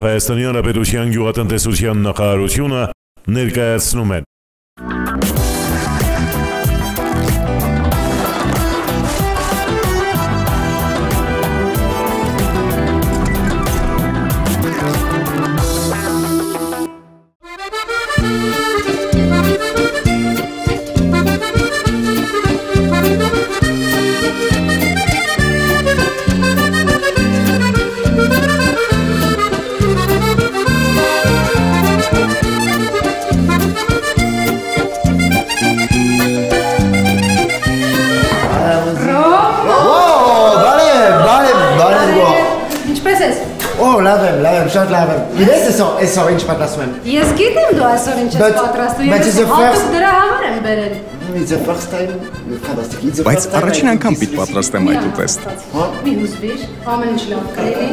Հայաստանի Հանրապետության գյուղատնտեսության նախարարությունը ներկայացնում է Լավ, շատ լավ։ Իրես այսօր ինչ պատրաստում եմ։ Ես գիտեմ դու այսօր ինչ ես պատրաստում, ես հատուկ դրա համար եմ բերել։ It's the first time, fantastic. Բայց առաջին անգամ պիտի պատրաստեմ այդ ուտեստ։ Մի հուզվիր, ամեն ինչ լավ կլինի։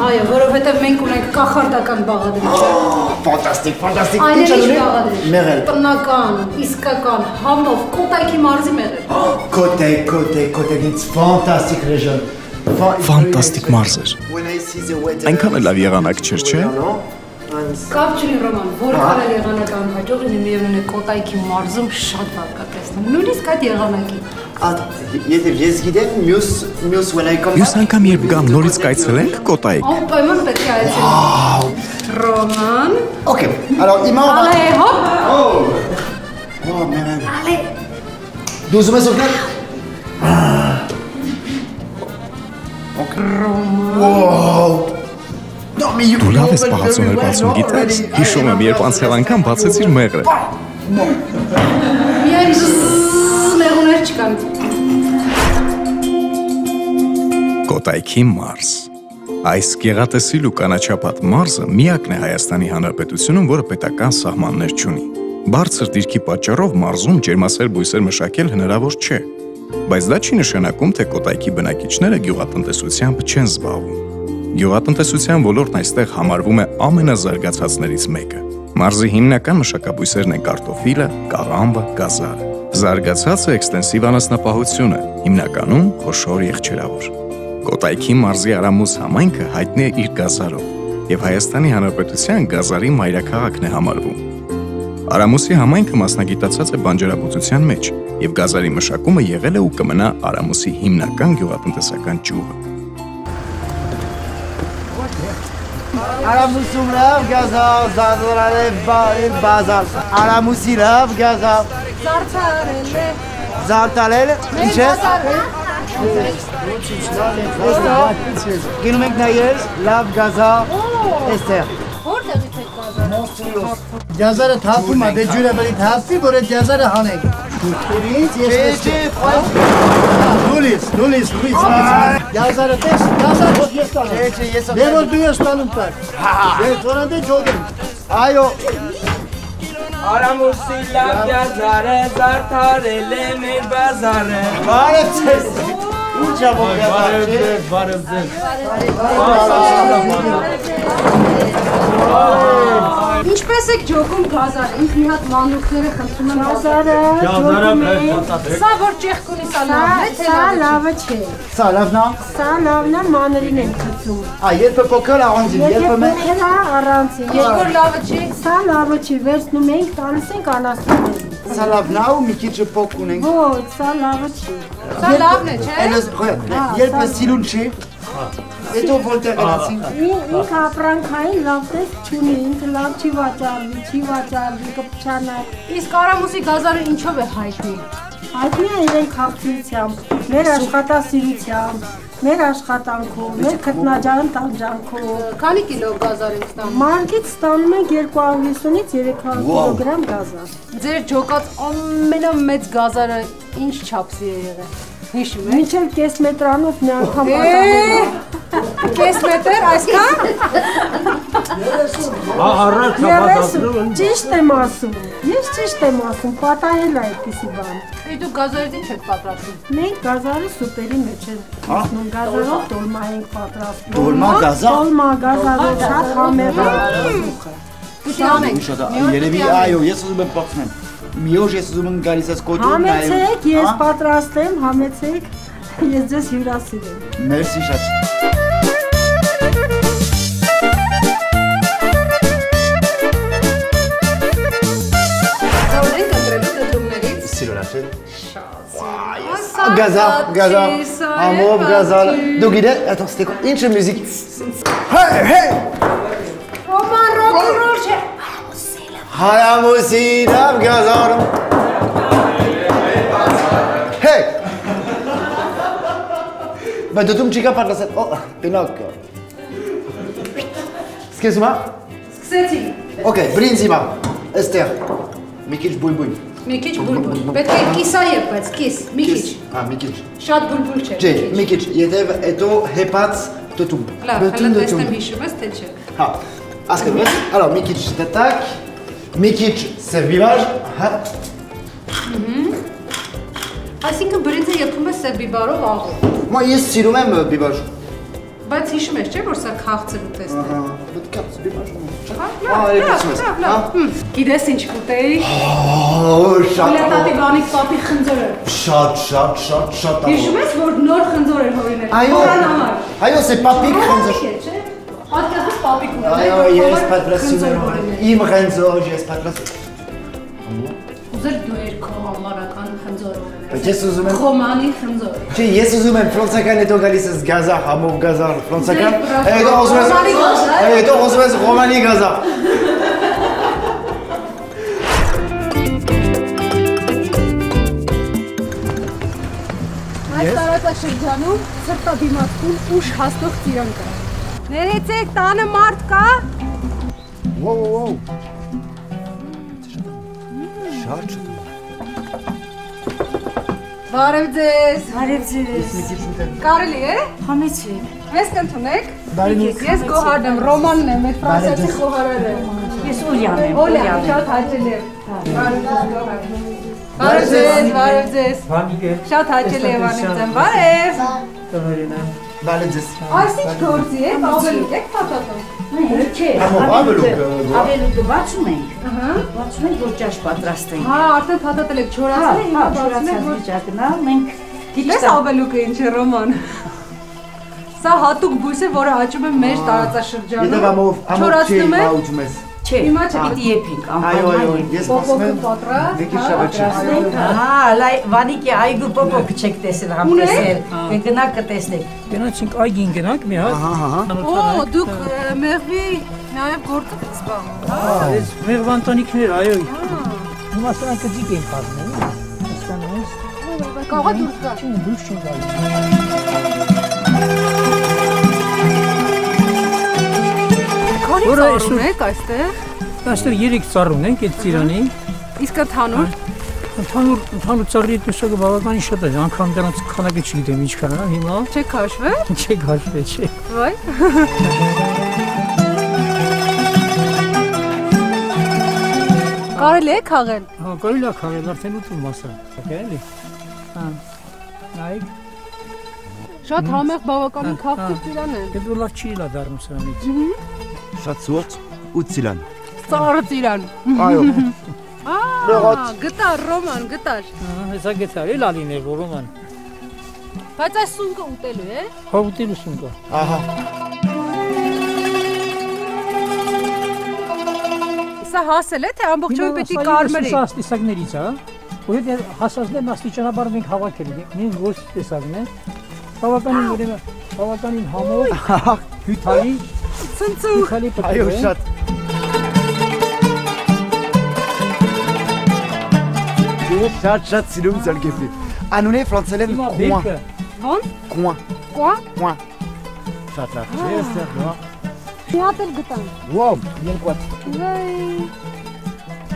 Այո, որովհետև մենք ունենք կախարդական բաղադրիչ։ Fantastic. Այն ինչ բաղադրիչ։ Մեղր։ Տնական, իսկական, համով, Կոտայքի մարզի մեղր։ Կոտայք, it's fantastic region. Ֆանտաստիկ մարզ էր։ Այնքան էլ լավ եղանակ չէր, չէ՞։ Կապ չունի Ռոման, որքան էլ եղանական հաջող լինի, միևնույն է Կոտայքի մարզում շատ լավ կա տեսնում։ Նույնիսկ այդ եղանակի։ Եթե ես գիտեմ, մյուս when I come Մյուս անգամ երբ գամ նորից կայցելենք Կոտայք։ Անպայման պետք է այցելենք։ Ռոման։ Okay, alors հիմա Ալե, Oh, մեղր։ Ալե։ Դու ուզում ես օգնել։ Դու լավ ես պահածոներ բացում գիտես, հիշում եմ, երբ անցյալ անգամ բացեցիր մեղրը։ Միայն մեղուներ չկան։ Կոտայքի մարզ։ Այս գեղատեսիլ ու կանաչապատ մարզը միակն է Հայաստանի Հանրապետությունում, որը պետական սահմաններ չունի։ Բարձր դիրքի պատճառով մարզում ջերմասեր բույսեր մշակել հնարավոր չէ։ Բայց դա չի նշանակում, թե Կոտայքի բնակիչները գյուղատնտեսությամբ չեն զբաղվում։ Գյուղատնտեսության ոլորտն այստեղ համարվում է ամենազարգացածներից մեկը։ Մարզի հիմնական մշակաբույսերն են կարտոֆիլը, կաղամբը, գազարը։ Զարգացած է էքստենսիվ անասնապահությունը, հիմնականում խոշոր եղջերավոր։ Կոտայքի մարզի Արամուս համայնքը հայտնի է իր գազարով, եւ Հայաստանի Հանրապետության գազարի մայրաքաղաքն է համարվում։ Արամուսի համայնքը մասնագիտացած է բանջարաբուծության մեջ, եւ գազարի մշակումը եղել է ու կմնա Արամուսի հիմնական գյուղատնտեսական ճյուղը։ Արամուսում լավ գազար, զարդարել բազար։ Արամուսի լավ գազար։ Զարդարել, ինչ է։ Գնում ենք նայել, լավ գազար, էստեղ։ Որտեղից է գազարը։ Գազարը թափում է, դե ջուրը բերի թափվի, որ այդ գազարը հանենք։ Դուլիս, գազարը տես, գազարը ես տանում։ Դե որ դու ես տանում տար։ Դե ծորանդ է ջոգում։ Այո։ Արամուսի լավ գազարը, զարդարել է մեր բազարը։ Բարև ձեզ։ Ինչ ավոր գազար չէ։ Բարև ձեզ։ Ինչպես եք ջոգում գազարը, ինձ մի հատ մանուկները խնդրում եմ գազարը ջոգում Սա որ ճեղք ունի, սա լավն է, թե Սա լավը չէ։ Սա լավն է։ Սա լավն է, մանրին են խցում։ Երբ փոքր առանձին, երբ փոքր առանձին։ Երկու լավը չի։ Սա լավը չի, վերցնում ենք, տալիս ենք անաստաններին։ Սա լավն է ու մի քիչ փոք ունենք։ Ոչ, սա լավը չի։ Սա լավն է, չէ։ Երբ սիրուն չի, հետո որտեղ գնացի։ Ինքը ապրանքային լավ տեսք չունի, ինքը լավ չի վաճառվի, կփչանա։ Իսկ Արամուսի գազարը ինչով է հայտնի։ Հայտնի է իրեն քաղցրությամբ, մեր աշխատասիրությամբ, մեր աշխատանքով, մեր քտնաջան տանջանքով։ Քանի կիլո գազար եք ստանում։ Մանկից ստանում ենք 250-ից 300 կիլոգրամ գազար։ Ձեր ջոկած ամենամեծ գազարը ինչ չափսի է եղել։ Հիշում եք։ Մինչև կես մետրանոց մի անգամ պատահել է։ Կես մետր, այսքան։ 30, ճիշտ եմ ասում, ես ճիշտ եմ ասում, պատահել է այդպիսի բան։ Դուք գազարից ինչ եք պատրաստում։ Մենք գազարը սուպերի մեջ ենք մտնում, գազարով տոլմա ենք պատրաստում։ Տոլմա գազար։ Տոլմա գազարով շատ համեղ է։ Պիտի անենք։ Երևի այո, ես ուզում եմ փոխել։ Մի օր ես ուզում եմ գալիս ես կոտրում նայել։ Համեցեք, ես պատրաստեմ, համեցեք, ես ձեզ հյուրասիրեմ։ Մերսի շատ։ Gaza. Amov Gaza. Donc il est. Attends, c'était quoi? Une musique. Hey. Roman rock. Hayamosina Gaza. Hey. Bah de tout me chica par la cette. Oh, Pinocchio. Excuse-moi. Սկսեցի։ Okay, Brinzima. Esther. Mikic Bulbul. Մի քիչ բուլբուլ։ Պետք է կիսա եղած, կիս, մի քիչ։ Mikic. Շատ բուլբուլ չէ։ Ջե, Mikic, Yedev eto hepats totum. Լավ, հələ տեսնեմ հիշում ես, թե չէ։ Ha. Askedves. Alors, Mikic d'attaque. Mikic servivage. Ha. Այսինքն բրինձը եփում է սև բիբարով աղով։ Moi, yes, sirou même bibage. Բայց հիշում ես, չէ՞ որ սա քաղցր ուտեստ է։ But caps bibage. Լավ։ Գիտես ինչ կուտեի։ Oh, Լետատի բանիկ պապի խնձորը։ Շատ։ Հիշում ես որ նոր խնձոր էր հորինել։ Այո, c'est papik խնձոր։ Չէ՞։ Պատկերացրու պապիկ ուտել։ Այո, ես պատրաստում եմ։ Իմ խնձոր, ես պատրաստում։ Ուզել դու երկու համարական խնձոր ունենալ։ Բայց ես ուզում եմ Ռոմանի խնձոր։ Չէ, ես ուզում եմ ֆրանսական հետո գալիս ես գազա, համով գազա, ֆրանսական։ Հետո ուզում ես ռոմանի գազա։ Այս տարածաշրջանում սրտադիմացկուն ուժ հաստող ծիրան կա։ Ներեցեք, տանը մարդ կա։ Wow. Շատ։ Բարև ձեզ։ Բարև ձեզ։ Կարելի է։ Համեցի։ Մեզ կընդունեք։ Բարև։ Ես Գոհարն եմ, Ռոմանն եմ, մեր ֆրանսիացի խոհարարը։ Ես Ուլյան եմ։ Օլյա, շատ հաճելի եմ։ Բարև ձեզ։ Շատ հաճելի եմ անիծեմ։ Բարև։ Բարև ձեզ։ Այս ինչ գործի է, ավելուկ եք փաթաթում։ Չէ, ավելուկը բացում ենք։ Բացում ենք, որ ճաշ պատրաստենք։ Հա, արդեն փաթաթել եք, չորացել եք, չորացած վիճակն է, մենք Գիտես ավելուկը ինչ է Ռոման։ Սա հատուկ բույս է, որը աճում է մեր տարածաշրջանում։ Չորացնում է։ Չէ, Հիմա չէ, պիտի եփենք, Այո, ես ասում եմ։ պատրաստենք։ Հա, Վանիկի այգու պոպոկ չեք տեսել համ տեսել։ Կգնաք կտեսնեք։ Գնացինք այգին գնանք մի հատ։ Օ, դուք մեղվի նաև գործով եք զբաղվում, հա։ Այս մեղվանտանիքներ, այո։ Հիմա սրանք կձիկ են խառնում, հասկանում ես։ Կաղա դուրս գա։ Չէ, դուրս չեն գալիս։ Քանի ծառ ունեք այստեղ։ Այստեղ 3 ծառ ունենք այդ ծիրանի։ Իսկ ընդհանուր Ընդհանուր ծառի տեսակը բավականին շատ է, անգամ դրանց քանակը չգիտեմ ինչքան է, հիմա չեք հաշվել։ չէ հաշվել, չէ։ Վայ։ Կարելի է քաղել։ Հա, կարելի է քաղել, արդեն ուտում մասը։ Էլի։ Հա։ Նայեք։ Շատ համեղ բավականին քաղցր ծիրան է։ Դե լավ չի լա դառնում սրանից։ Շատ սուրճ ու ծիրան։ Ծառը ծիրան։ Այո։ Գտար Ռոման, գտար։ Հեսա գետար է լալիներ Ռոման։ Բայց այս սունկը ուտելու է։ Հա ուտելու սունկը։ Ահա։ Սա հասել է, թե ամբողջովին պետք է կարմրի։ Սա ստիսակներից է, որ հասածներն աստիճանաբար մենք հավաքել ենք, նույն ոչ տեսակն է։ Բավականին համով, հյութալի, Ցնցուկ։ Այո, շատ։ Շատ սիրում զարգեփի։ Անունը ֆրանսերեն կուան։ Ո՞ն։ Կուան։ Կուա։ Շատ լավ։ Ես դեռ։ Շատել գտան։ Վոմ, երկու։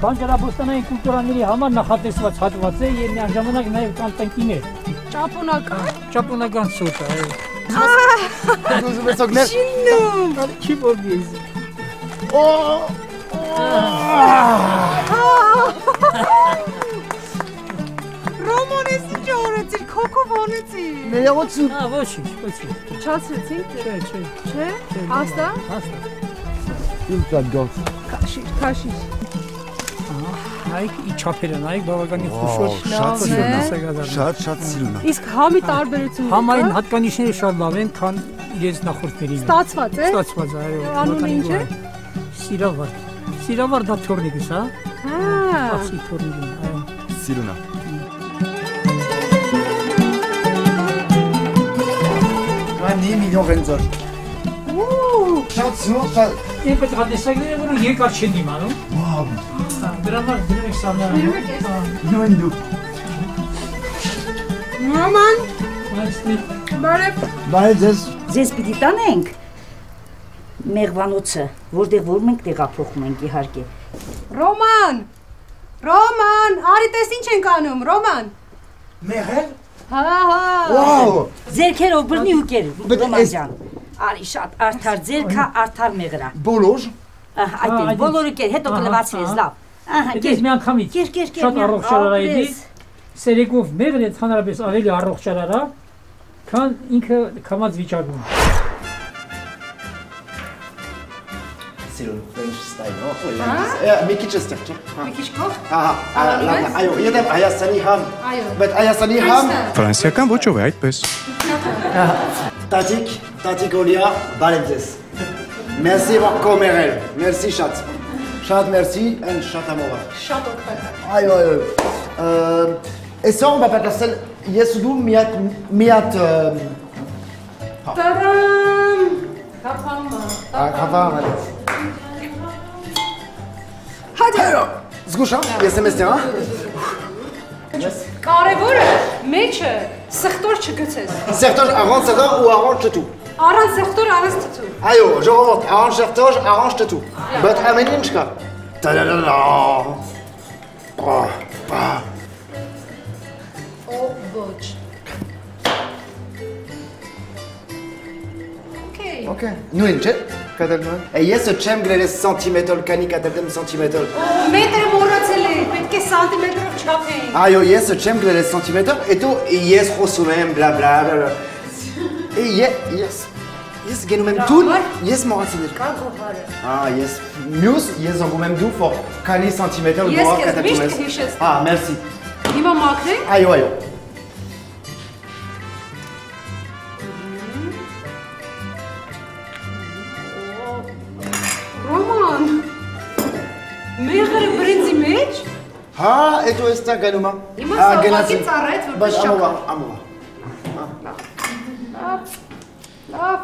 Բանջարաբոստանային կուլտուրաների համար նախատեսված հատված է եւ միաժամանակ նաեւ կան տնկիներ։ Ճապոնական սոտ է, այո։ Ուզում ես օգնել։ Շինում։ Չի որ ես։ Ռոման ես ինչ օրեցիր, քոքով անեցի։ Ներողություն։ Հա, ոչինչ։ Չացրեցինք։ Չէ։ Չէ։ Հաստա։ Իմ ծագող։ Քաշիշ։ Նայեք, ի չափերը, նայեք բավականին խոշոր։ Շատ սիրուն է։ Իսկ համի տարբերությունը։ Համային հատկանիշները շատ լավ են, քան իրենց նախորդներին։ Ստացված է։ Ստացված է, այո։ Անունը ինչ է։ Սիրավար։ Սիրավար դա թորնիկս, հա։ Հա։ Ասի թորնիկն, այո։ Սիրուն է։ Անի միլիոն ռենձոր։ Շատ սուրտ։ Իմ պետք է տեսակները որ երկար չեն դիմանում։ Վաու։ Դրա համար դնում եք սամները։ Նույն դու։ Ռոման։ Բարև։ Բարև ձեզ։ Ձեզ պիտի տանենք մեղվանոցը, որտեղ որ մենք տեղափոխում ենք իհարկե։ Ռոման։ Ռոման, արի տես ինչ ենք անում, Ռոման։ Մեղել։ Հա։ Վաու։ Ձերքերով բռնի ու կեր, Ռոման ջան։ Արի շատ արդար ձերքա, արդար մեղրա։ Բոլոր։ Այդ բոլորը կեր, հետո կլվացրես, լավ։ Ահա, Ես մի անգամից շատ առողջ ճարարայի սերեկով մեղրը ընդհանրապես ավելի առողջ ճարարա, քան ինքը կամած վիճակում։ French style, no? մի քիչ էստեղ, չէ՞։ Մի քիչ կող։ Այո, եթե Հայաստանի համ։ Այո։ Բայց Հայաստանի համ։ Ֆրանսիական ոճով է այդպես։ Տատիկ Օլիա, բարև ձեզ։ Մերսի beaucoup Մերել, մերսի շատ։ Շատ մերսի, and շատ ամոռ։ Շատ օգտակար։ Այո։ Այսօր on va passer ես ու դու մի հատ Տարամ։ Կապամա։ Կապամա։ Հաջա։ Զգուշա, ես եմ էստեղ, հա։ Կարևորը մեջը սխտոր չգցես։ Սերտոր առանց սերտոր ու առանց չտու։ Առանց սխտոր, առանց թթու։ Այո, ժողովուրդ, առանց սերտոր, առանց չտու։ Բայց ամեն ինչ կա։ Տալալալա։ Օ ոչ։ Okay. Նույն չէ։ Կատելնոն։ Ես չեմ գրել սանտիմետր, քանի կատելեմ սանտիմետր։ Մետրը մոռացել է, պետք է սանտիմետրով չափեին։ Այո, ես չեմ գրել սանտիմետր, հետո ես խոսում եմ բլա բլա բլա։ Ես գնում եմ դու, ես մոռացել եմ։ Կա գոհարը։ Ես մյուս ես անգում եմ դու ֆոր քանի սանտիմետր նոր կատելում ես։ Ես միշտ հիշես։ Մերսի։ Հիմա մաքրենք։ Այո։ Ռոման, մեղրը բրենձի մեջ։ Հա, հետո էստա գնում է։ Հիմա սավակի ծառայեց, որպես շաքար։ Ամոռ։ Լավ։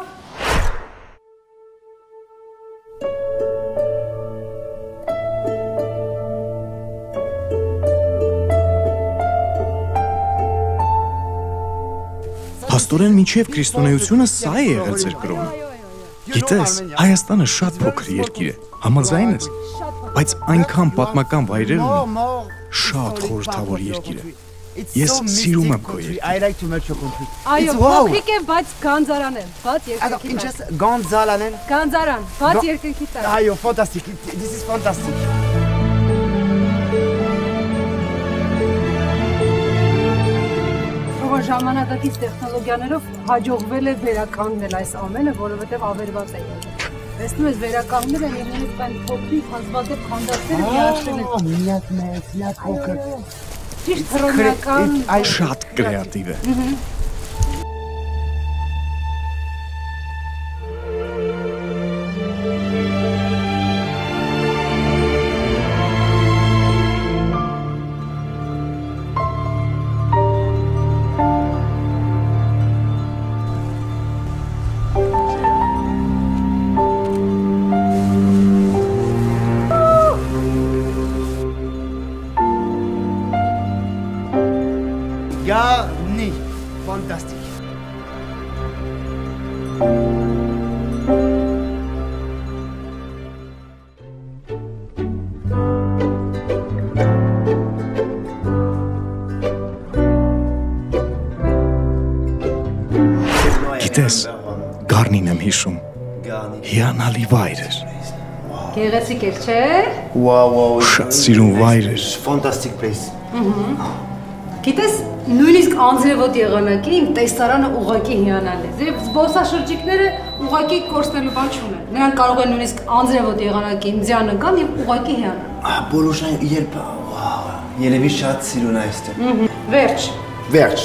Փաստորեն մինչև քրիստոնեությունը սա է եղել ձեր կրոնը։ Գիտես, Հայաստանը շատ փոքր երկիր է, համաձայն ես, բայց այնքան պատմական վայրեր ունի, շատ խորհրդավոր երկիր է։ Ես սիրում եմ քո երկիրը։ Այո, փոքրիկ է, բայց գանձարան է, բաց երկնքի Ինչ ես Գոնզալան են։ Գանձարան, բաց երկնքի տակ։ Այո, ֆանտաստիկ։ This is fantastic։ Ժամանակակից տեխնոլոգիաներով հաջողվել է վերականգնել այս ամենը, որովհետև ավերված է եղել։ Տեսնում ես, վերականգնել են եւ նույնիսկ այն փոքրիկ հազվադեպ քանդակները միացրել են։ Միակ մեծ, միակ փոքր։ Ճիշտ հռոմեական Շատ կրեատիվ է։ Garni. Fantastique. Գիտես, Գառնին եմ հիշում։ Հիանալի վայր էր։ գեղեցիկ էր, չէ՞։ Wow. Շատ սիրուն վայր էր։ Fantastic place. Գիտես, նույնիսկ անձրևոտ եղանակի իմ տեսարանը ուղղակի հիանալ է։ Ձեր զբոսաշրջիկները ուղղակի կորցնելու բան չունեն։ Նրանք կարող են նույնիսկ անձրևոտ եղանակի իմ ձյանը գան եւ ուղղակի հիանալ։ Բոլորշան երբ երևի շատ սիրուն այստեղ։ Վերջ։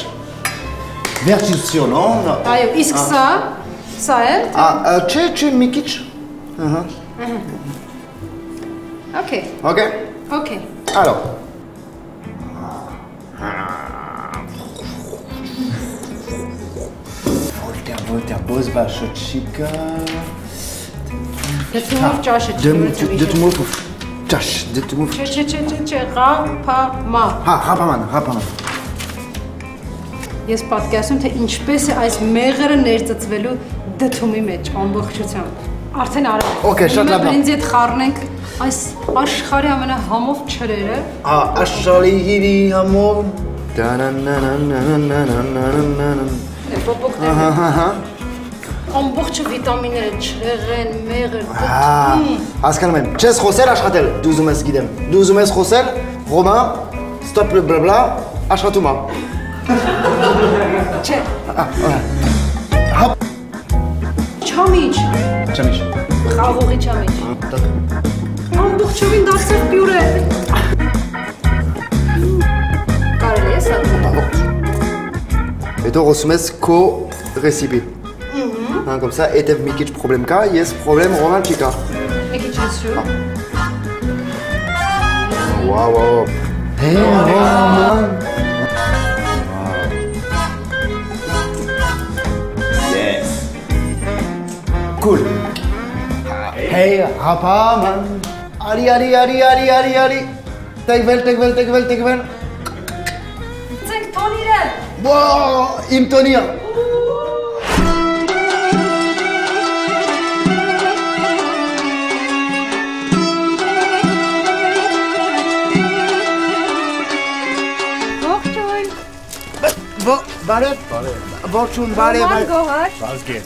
Վերջություն, no? Այո, իսկ սա է։ Չէ, մի քիչ։ Ահա։ Okay. Alors. Вот я бозбашечка. Դդումով ճաշը Դդումով ճաշ, դդումով։ Չէ, ղափամա։ Հա, հապաման։ Ես պատկերացնում թե ինչպես է այս մեղրը ներծծվելու դդումի մեջ ամբողջությամբ։ Արդեն արա։ Okay, շատ լավ։ Ինձ հետ խառնենք այս աշխարհի ամենահամով չրերը։ Աշխարհի համով։ Պոպոկները։ Ամբողջ վիտամինները, չրեղեն, մեղր, Հասկանում եմ, չես խոսել աշխատել, դու ուզում ես գիտեմ։ Դու ուզում ես խոսել, Ռոմա, ստոպ բլա, աշխատում ա։ Չէ։ Չամիչ։ Խաղողի չամիչ։ Ամբողջովին դարձավ պյուրե։ Կարելի է սա։ Հետո խոսում ես քո ռեսիպի։ Comme ça, et t'as mis quelque problème cas, yes, problème Roman Chica. Et qui t'es sûr? Wow. Hey, Roman. Yes. Cool. Hey, Rapaman. Ali. Take well. Take Tony. Wow, im Tony. Ողջույն, բարև։ Վազգեն։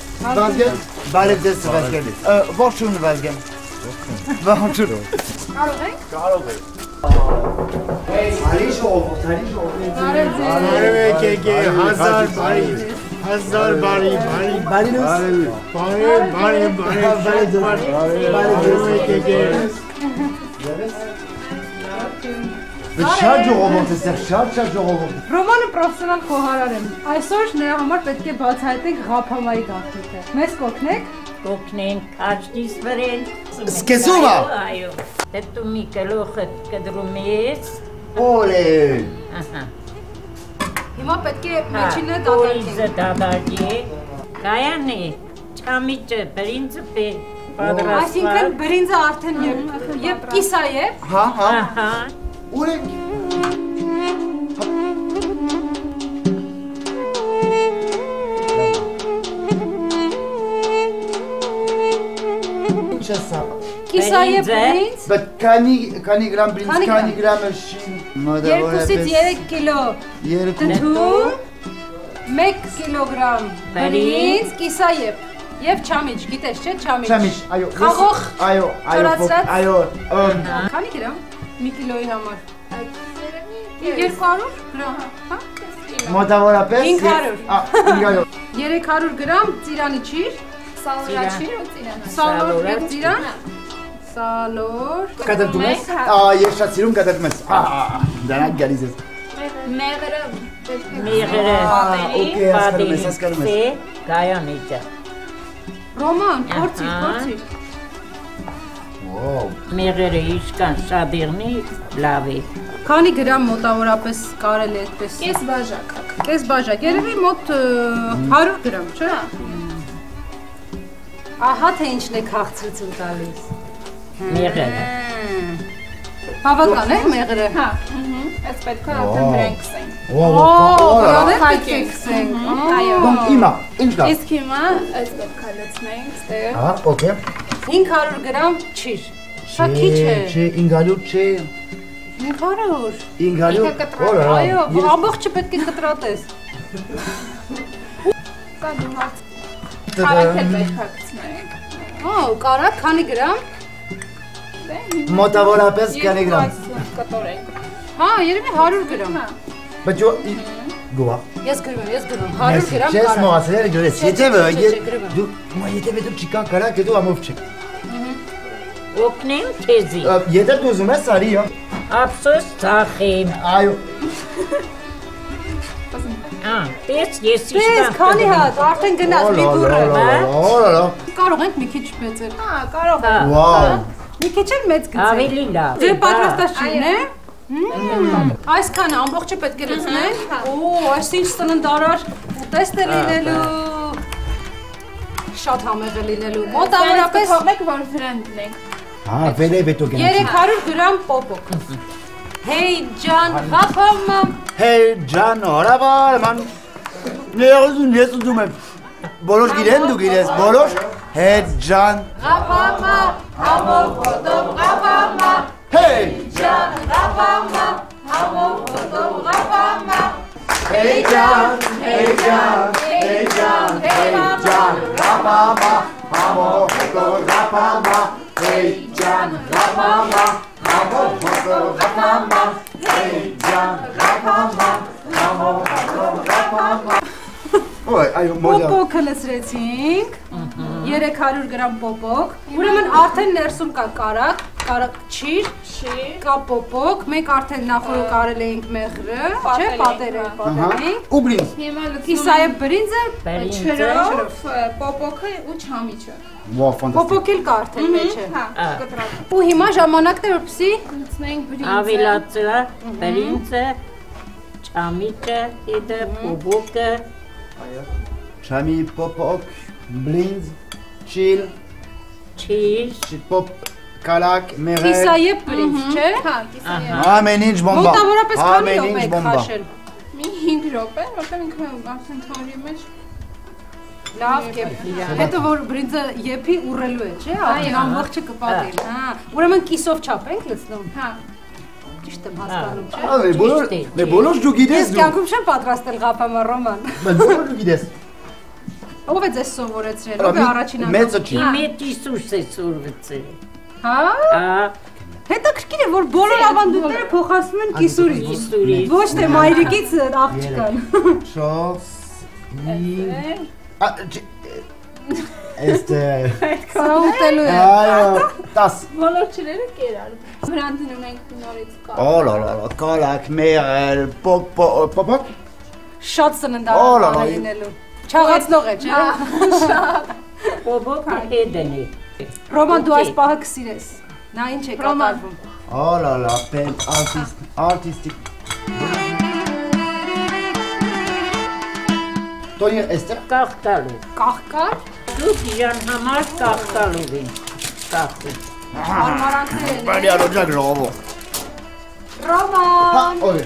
Բարև ձեզ Վազգեն։ Ողջույն Վազգեն։ Ողջույն։ Կարող եք։ Արի ժողովուրդ։ Բարև եկեք, 1000 բարի։ 1000 բարի։ Բարև եկեք։ Շատ ժողովուրդ է, շատ ժողովուրդ։ Ռոմանը պրոֆեսիոնալ խոհարար եմ։ Այսօր նրա համար պետք է բացահայտենք ղափամայի գաղտնիքը։ Մեզ կօգնեք։ Կօգնենք աչքիս վրեն։ Սկսում ա։ Այո։ Դու մի գլուխը կդրում ես։ Օլե։ Հիմա պետք է մեջինը դադարենք։ Դադարի։ Կայանի, չամիջը, բրինձը պատրաստված։ Այսինքն բրինձը արդեն եւ կիսա է։ Հա։ Ուրենք։ Ինչ է սա։ Կիսա է բրինձ։ Բայց քանի գրամ բրինձ, քանի գրամ է շին։ 2-ից 3 կիլո։ Դդում 1 կիլոգրամ բրինձ, կիսա է։ Եվ չամիչ, գիտես չէ, չամիչ։ Այո։ Խաղող։ Այո։ Քանի գրամ։ 1 կիլոյի համար։ 200 գրամ, հա? Մոտավորապես 500։ 300 գրամ ծիրանի չիր։ Սալորաչիր ու ծիրան։ Սալոր եւ ծիրան։ Սալոր։ Կատակում ես։ Ես շատ սիրում կատակում ես։ Դրանք գալիս ես։ Մեղրը։ Okay, հասկանում ես։ Կայանիջը։ Ռոման, փորձիր։ Մեղրը իշքան շադիրնի լավ է։ Քանի գրամ մոտավորապես կարելի է այդպես։ Կես բաժակ։ Կես բաժակ, երևի մոտ 100 գրամ, չէ՞։ Ահա թե ինչն է քաղցրություն տալիս։ Մեղրը։ Բավական է մեղրը։ Հա, այս պետք է արդեն վրան կսենք։ Վրաներ պետք է կսենք։ Այո։ Հիմա, ինչ կա։ Իսկ հիմա այս պետք է լցնենք ստեղ։ Հա, օքեյ։ 500 գրամ չիր։ Շատ քիչ է։ Չէ, 500 չէ։ 500։ 500։ Այո, ամբողջը պետք է կտրատես։ Սա դու հարց։ Կարակ է պետք է կցնենք։ Կարակ, քանի գրամ։ Մոտավորապես քանի գրամ։ Կտորենք։ Հա, երևի 100 գրամ։ Բայց գովա։ Ես գրում, 100 գրամ Չես կարակ։ մոհացել ջուրես։ Դու եթե դու չկա կարակ դու ամով չեք։ Օգնեմ քեզի։ Եթե դու ուզում ես արի։ Ափսոս ծախեմ։ Այո։ Տես ես Տես, իշքան։ քանի հատ, արդեն գնաց մի բուրը։ Օլա։ Կարող ենք մի քիչ մեծել։ Հա, կարող է։ Վաու։ Մի քիչ էլ մեծ գցել։ Ավելի լավ։ Դե պատրաստած չին է։ Այսքանը ամբողջը պետք է լցնենք։ Այս ինչ սննդարար ուտեստ է լինելու։ շատ համեղ է լինելու։ Մոտավորապես թողեք որ վրան դնենք։ Հա, վերև հետո գնացինք։ 300 գրամ պոպոկ։ Hey Jan, Rapama. Hey Jan, հորավար, ման։ Ես ուզում եմ։ Բոլոր գիրեն դու գիրես, բոլոր։ Hey Jan. Rapama, համով ոտով Rapama. Hey Jan, Rapama, համով ոտով Rapama. Hey Jan, hey Jan, hey Jan, hey Jan, Rapama, համով ոտով Rapama. Hey Jan, Rapama. Պոպոկը լսրեցինք, 300 գրամ պոպոկ, ուրեմն արդեն ներսում կա կարակ, չիր, կա պոպոկ, մենք արդեն նախորդ կարել էինք մեղրը, չէ, պատերը պատերինք, ու բրինձ, իսա է բրինձը, չրով, պոպոկը ու չամիչը, պոպոկ էլ կա արդեն մեջը, ու հիմա ժամանակն է որպեսզի լցնենք բրինձը, ավելացրա, բրինձը, չամիչը, հետը պոպոկը, Չամի, պոպոկ, բլինձ, չիլ, պոպ, կարակ, մեղր Կիսայեպ բրինձ, չէ? Հա, կիսայեպ Ամեն ինչ բոմբա Մոտավորապես քանի րոպե եք խաշել? Մի 5 րոպե, որտեղ ինքը արդեն թորի մեջ Լավ կեպ Հետո որ բրինձը եփի ուռելու է, չէ? Արդեն ամբողջը կպատի Ուրեմն կիսով չափ ենք լցնում? Հա Ճիշտ եմ հասկանում, չէ? Բոլոր դու գիտես Ես կյանքում չեմ պատրաստել ղափամա Ռոման Բոլոր դու գիտես Ով է ձեզ սովորեցրել, ով է առաջին Մեծը չի Իմետ Իսուս է սուրվեցել Հա? Հետաքրքիր է, որ բոլոր ավանդույթները փոխանցվում են կիսուրից Ոչ թե մայրիկից աղջկան 4 Սա ուտելու է Այո, 10 Բոլոր չրերը կերար Վրան դնում ենք նորից կար Օլալալա, կարակ, մեղր, պոպոկ Շատ սննդարան է լինելու Չաղացնող է, չէ? Պոպոկը հետն է Ռոման, դու այս պահը կսիրես Նա ինչ է կատարվում Օլալա, արտիստիկ Տոնի էստեղ Կաղկալու Կաղկար? Դուք իրան համար կաղկալու են Կաղկու Արմարանքներ են Բանի արոջակ ժողովո Ռոման Օգե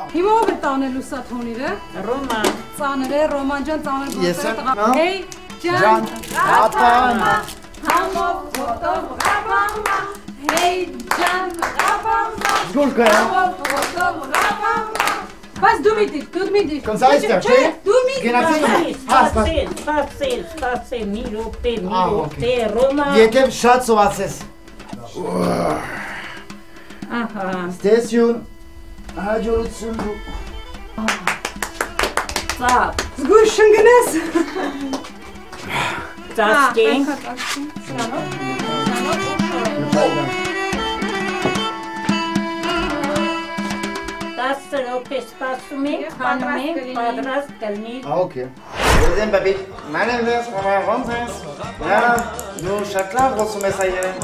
Հիմա ով է տանելու սա թոնիրը? Ռոման Ծանր է, Ռոման ջան ծանր Ես եմ, Հեյ, ջան, Ռապամա Համով ոտով ռապամա Հեյ, ջան, ռապամա Զգուլկա է Համով ոտով ռապամա Բայց դու մի դիր, դու մի դիր Կոնց այստեղ, չէ? Դու մի Սպասել, մի րոպե, Ռոման Եթե շատ սովածես Ստեսյուն Հաջորություն դու Ծապ Զգույշ շնգնես Ծասկենք Տասը րոպե սպասում ենք, խանում ենք, պատրաստ կլնի Okay. Prezident Babit, madem ես ոնց ես։ Դու շատ լավ խոսում ես այերեն։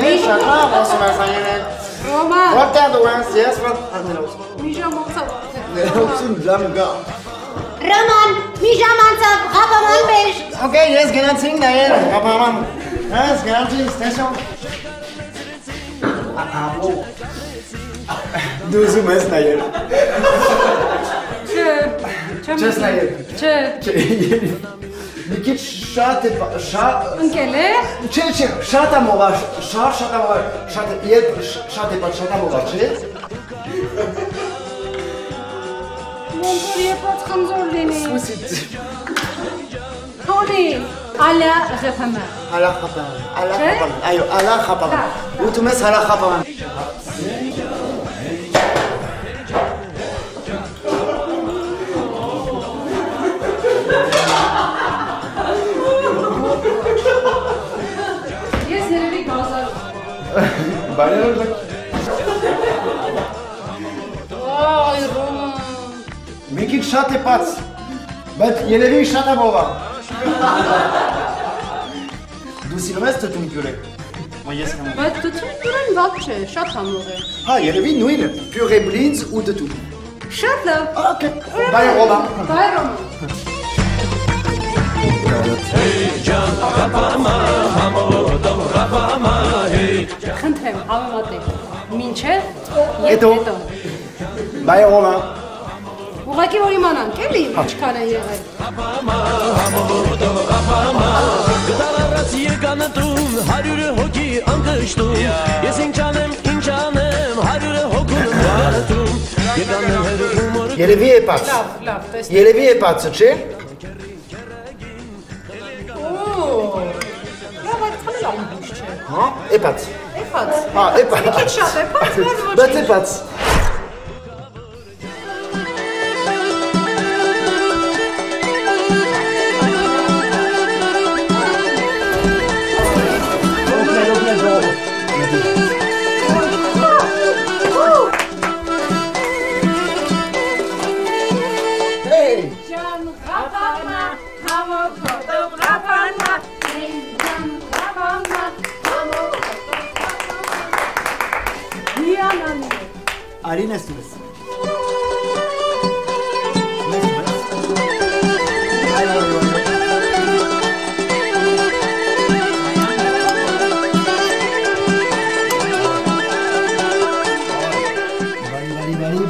Ես շատ լավ խոսում ես այերեն։ Ռոման Որտեղ դու ես, ես որ Մի ժամ ոնցա որտեղ Ներողություն ժամ գա։ Ռոման, մի ժամ անցավ, ղափաման մեր։ Okay, ես գնացինք նայել, ղափաման։ Ես գնացինք ստեսյոն։ Դու ուզում ես նայել։ Չես նայել։ Չէ Մի քիչ շատ է, Ընկել է Չէ, շատ ամովար, շատ ամովար, շատ է, շատ ամովար, չէ։ Ոնց որ եփած խնձոր լինի Թոնի, ալա ղփմ Ալա խապան, այո, ալա խապան, ուտում ես ալա խապան Ես երևի գազարում Բարերոք Այ Ռոման Մի քիչ շատ է պաց, բայց երևի շատ ամովար Դու սիրում ես թթուն պյուրե Բայց թթուն պյուրեն վատ չէ, շատ համող է Հա, երևի նույնը, պյուրե բլինձ ու թթուն Շատ լավ Okay, բայ Ռոման Բայ Ռոման Խնդրեմ, համեմատեք։ Մինչև Հետո։ Բայ ողոմա։ Ուղղակի որ իմանանք էլի, ինչքան է եղել։ Գտարարած եկանը տուն, 100 հոգի անկշտում, ես ինչ անեմ, 100 հոգուն վարդում, եկան եմ հերում որ... Երևի է պաց։ Լավ, տեսնեմ։ Երևի է պացը, չէ։ Լավ, այդքան էլ ամբուշ չէ։ Հա, էպաց։ Էպաց։ Հա, էպաց։ Մի քիչ շատ էպաց, բայց էպաց։ Արին ես դուրս։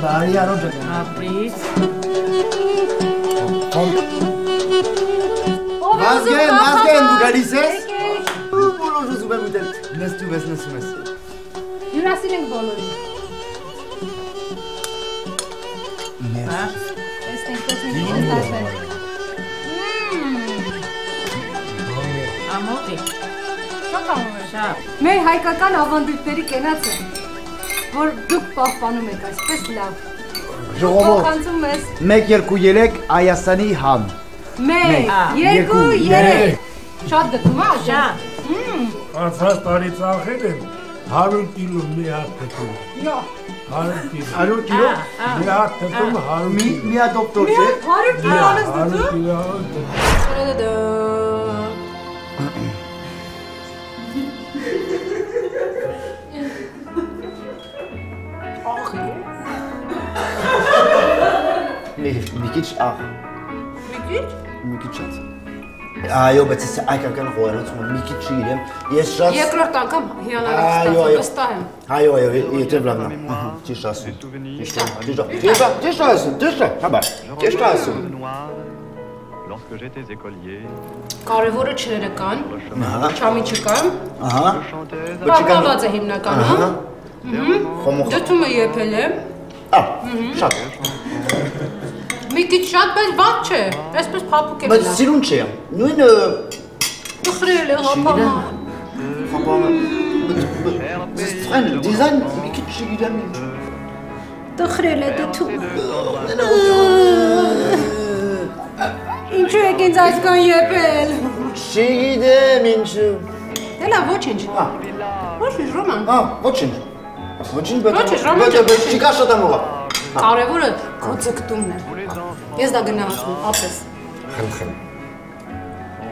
Բարի առոջ եկան։ Ապրից։ Վազգեն, դու գալիս ես։ Բոլոր ուզում եմ ուտել։ Նստում ես։ Հյուրասիրենք բոլորին։ Ամոթի։ Մեր հայկական ավանդույթների կենացը, որ դուք պահպանում եք այսպես լավ։ Ժողովուրդ, Խնդրում ես։ 1, 2, 3 Հայաստանի հան։ 1, 2, 3 Շատ գտում է, շատ։ Անցած տարի ծախել եմ 100 կիլո մի հատ թթում։ 100 կիլո մի հատ թթում 100 կիլո։ Մի հատ դոկտոր չէ։ 100 կիլո անես դու։ 100 կիլո։ Մի քիչ աղ։ Մի քիչ շատ։ Այո, բայց ես այկական խորացում մի քիչ չիրեմ։ Ես շատ Երկրորդ անգամ հիանալի վստահ եմ։ Այո, եթե լավն է։ Ճիշտ ասում։ Ճիշտ ասում, հաբա։ Ճիշտ ասում։ Lorsque j'étais écolier, Կարևորը չրերը կան, չամի չկա։ Ահա։ Պահպանված է հիմնականը։ Դդումը եփել է։ Շատ։ Մի քիչ շատ, բայց վատ չէ, այսպես փափուկ է։ Բայց սիրուն չէ։ Նույնը տխրել է հապամա։ Ստրեն դիզայն մի քիչ չգիտեմ։ Տխրել է դդումը։ Ինչու եք ինձ այսքան եփել։ Չգիտեմ ինչու։ Դե լավ, ոչինչ։ Ոչինչ, Ռոման։ Ոչինչ, բայց չկա շատ ամողա։ Կարևորը քո ձգտումն է։ Ես դա գնահատում, ապես։ Խնդրեմ։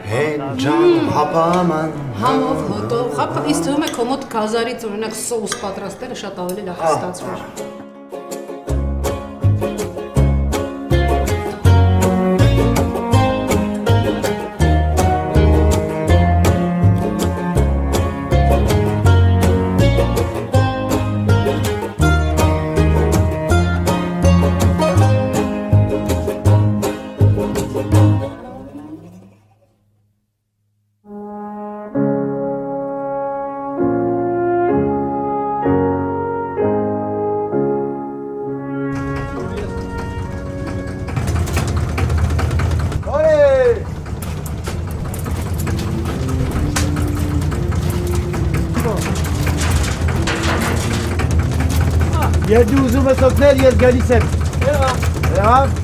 Հեն ջան, հապաման։ Համով հոտով, հապա ինձ թվում է քո մոտ գազարից օրինակ սոուս պատրաստելը շատ ավելի լավ կստացվեր։ Ես դու ուզում ես օգնել, ես գալիս եմ։ Եղավ։